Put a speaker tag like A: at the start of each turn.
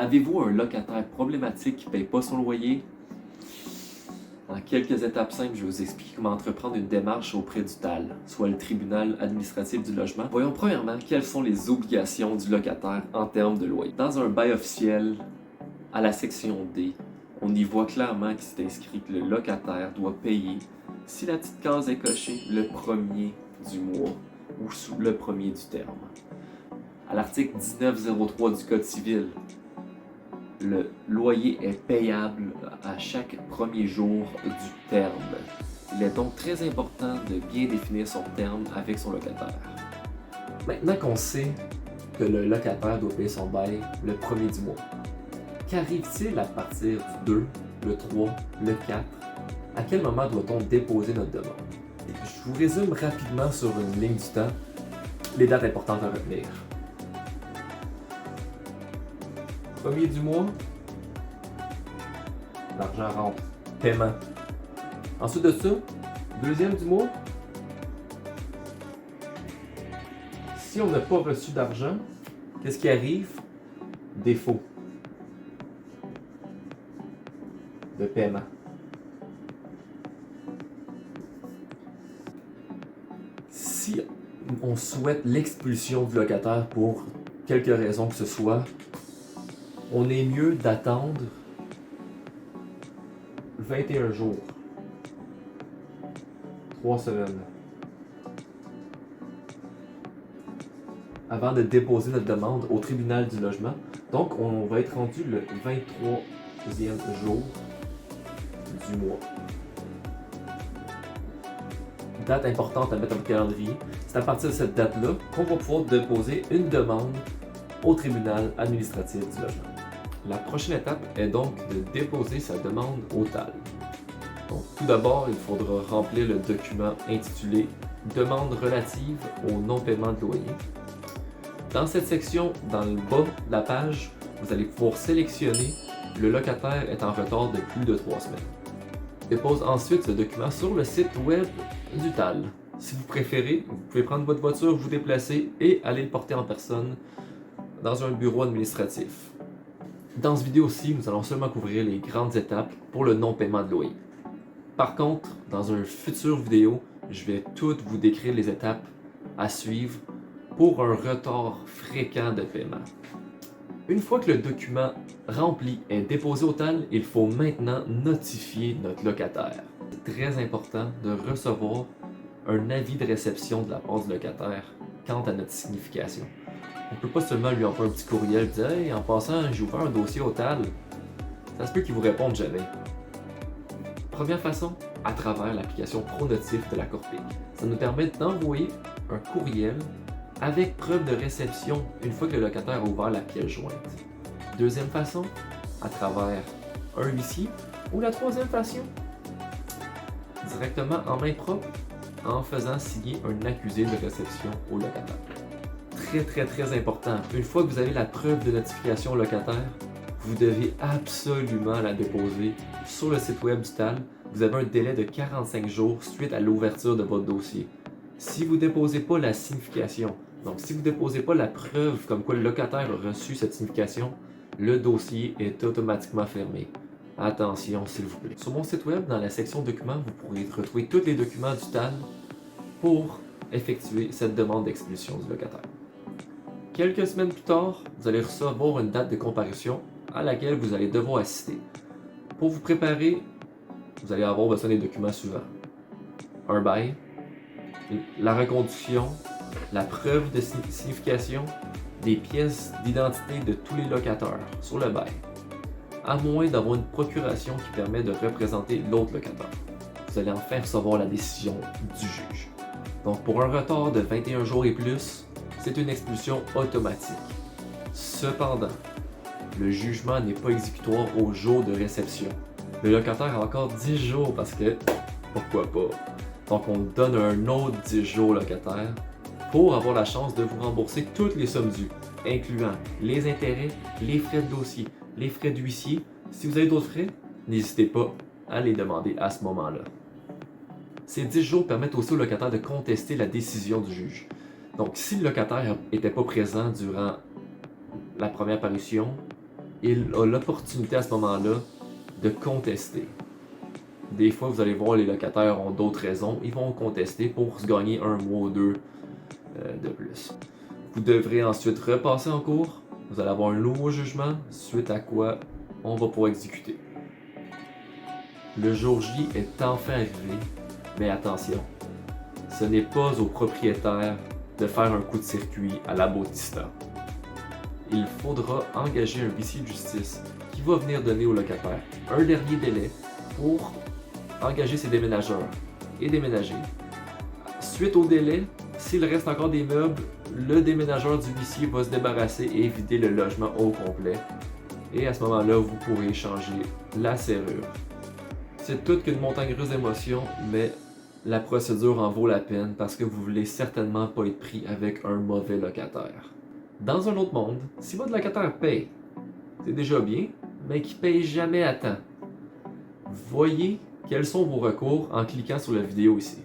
A: Avez-vous un locataire problématique qui ne paye pas son loyer? En quelques étapes simples, je vais vous expliquer comment entreprendre une démarche auprès du TAL, soit le tribunal administratif du logement. Voyons premièrement quelles sont les obligations du locataire en termes de loyer. Dans un bail officiel, à la section D, on y voit clairement qu'il s'est inscrit que le locataire doit payer, si la petite case est cochée, le premier du mois ou sous le premier du terme. À l'article 1903 du Code civil, le loyer est payable à chaque premier jour du terme. Il est donc très important de bien définir son terme avec son locataire. Maintenant qu'on sait que le locataire doit payer son bail le premier du mois, qu'arrive-t-il à partir du 2, le 3, le 4? À quel moment doit-on déposer notre demande? Je vous résume rapidement sur une ligne du temps les dates importantes à retenir. Premier du mois, l'argent rentre, paiement. Ensuite de ça, deuxième du mois, si on n'a pas reçu d'argent, qu'est-ce qui arrive? Défaut de paiement. Si on souhaite l'expulsion du locataire pour quelque raison que ce soit, on est mieux d'attendre 21 jours, 3 semaines, avant de déposer notre demande au tribunal du logement. Donc, on va être rendu le 23e jour du mois. Date importante à mettre dans le calendrier. C'est à partir de cette date-là qu'on va pouvoir déposer une demande au tribunal administratif du logement. La prochaine étape est donc de déposer sa demande au TAL. Donc, tout d'abord, il faudra remplir le document intitulé « Demande relative au non-paiement de loyer ». Dans cette section, dans le bas de la page, vous allez pouvoir sélectionner « Le locataire est en retard de plus de 3 semaines ». Dépose ensuite ce document sur le site web du TAL. Si vous préférez, vous pouvez prendre votre voiture, vous déplacer et aller le porter en personne dans un bureau administratif. Dans cette vidéo-ci, nous allons seulement couvrir les grandes étapes pour le non-paiement de loyer. Par contre, dans une future vidéo, je vais toutes vous décrire les étapes à suivre pour un retard fréquent de paiement. Une fois que le document rempli est déposé au TAL, il faut maintenant notifier notre locataire. C'est très important de recevoir un avis de réception de la part du locataire quant à notre signification. On ne peut pas seulement lui envoyer un petit courriel et dire « Hey, en passant, j'ai ouvert un dossier au TAL ». Ça se peut qu'il vous réponde jamais. Première façon, à travers l'application Pronotif de la Corpic. Ça nous permet d'envoyer un courriel avec preuve de réception une fois que le locataire a ouvert la pièce jointe. Deuxième façon, à travers un huissier. Ou la troisième façon, directement en main propre, en faisant signer un accusé de réception au locataire. Très important, une fois que vous avez la preuve de notification au locataire, vous devez absolument la déposer sur le site web du TAL. Vous avez un délai de 45 jours suite à l'ouverture de votre dossier. Si vous ne déposez pas la signification, donc si vous ne déposez pas la preuve comme quoi le locataire a reçu cette signification, le dossier est automatiquement fermé. Attention s'il vous plaît. Sur mon site web, dans la section documents, vous pourrez retrouver tous les documents du TAL pour effectuer cette demande d'expulsion du locataire. Quelques semaines plus tard, vous allez recevoir une date de comparution à laquelle vous allez devoir assister. Pour vous préparer, vous allez avoir besoin des documents suivants. Un bail, la reconduction, la preuve de signification, des pièces d'identité de tous les locataires sur le bail, à moins d'avoir une procuration qui permet de représenter l'autre locataire. Vous allez enfin recevoir la décision du juge. Donc pour un retard de 21 jours et plus, c'est une expulsion automatique. Cependant, le jugement n'est pas exécutoire au jour de réception. Le locataire a encore 10 jours parce que, pourquoi pas? Donc on donne un autre 10 jours au locataire pour avoir la chance de vous rembourser toutes les sommes dues, incluant les intérêts, les frais de dossier, les frais d'huissier. Si vous avez d'autres frais, n'hésitez pas à les demander à ce moment-là. Ces 10 jours permettent aussi au locataire de contester la décision du juge. Donc, si le locataire n'était pas présent durant la première parution, il a l'opportunité à ce moment-là de contester. Des fois, vous allez voir, les locataires ont d'autres raisons, ils vont contester pour se gagner un mois ou deux de plus. Vous devrez ensuite repasser en cours, vous allez avoir un nouveau jugement, suite à quoi on va pouvoir exécuter. Le jour J est enfin arrivé, mais attention, ce n'est pas au propriétaire de faire un coup de circuit à la Bautista. Il faudra engager un huissier de justice qui va venir donner au locataire un dernier délai pour engager ses déménageurs et déménager. Suite au délai, s'il reste encore des meubles, le déménageur du huissier va se débarrasser et vider le logement au complet. Et à ce moment-là, vous pourrez changer la serrure. C'est toute qu'une montagne russe d'émotions, mais la procédure en vaut la peine parce que vous voulez certainement pas être pris avec un mauvais locataire. Dans un autre monde, si votre locataire paye, c'est déjà bien, mais qu'il paye jamais à temps. Voyez quels sont vos recours en cliquant sur la vidéo ici.